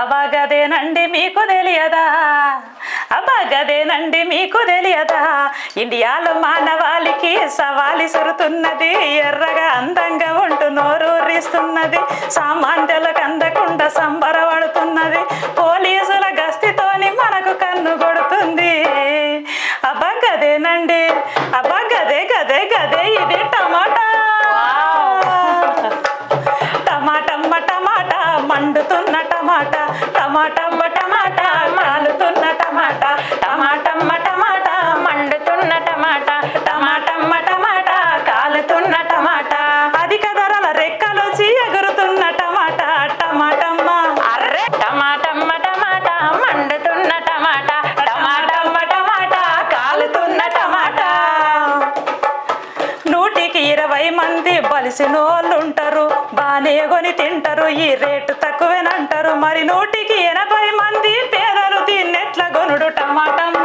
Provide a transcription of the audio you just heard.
అబాగదేనండి మీకు తెలియదా, అబాగదేనండి మీకు తెలియదా, ఇండియాలో మానవాళికి సవాలు సురుతున్నది, ఎర్రగా అందంగా ఉంటూ నోరూరిస్తున్నది, సామాన్యులకు అందకుండా సంబరపడుతున్నది, పోలీసుల గస్తీతోని మనకు కన్ను కొడుతుంది. అబాగదేనండి, అబాగదే గదే గదే ఇది టమాటా, టమాటమ్మ టమాటా మండుతున్న టమాటా, టమాటమ్మ టమాటా కాలుతున్న టమాటా, టమాటమ్మ టమాటా మండుతున్న టమాటా, టమాటమ్మ టమాటా కాలుతున్న టమాటా, అధిక ధరల రెక్కలొచ్చి ఎగురుతున్న టమాటా, టమాటమ్మ అర్రే టమాటమ్మ టమాటా మండుతున్న టమాటా, టమాటమ్మ టమాటా కాలుతున్న టమాటా. 120 మంది బలిసినోళ్ళుంటారు, బానే కొని తింటారు, ఈ రేటు తక్కువేనంటారు, మరి 180 మంది పేదలు దీన్నెట్ల గొనుడు టమాటమ్మ.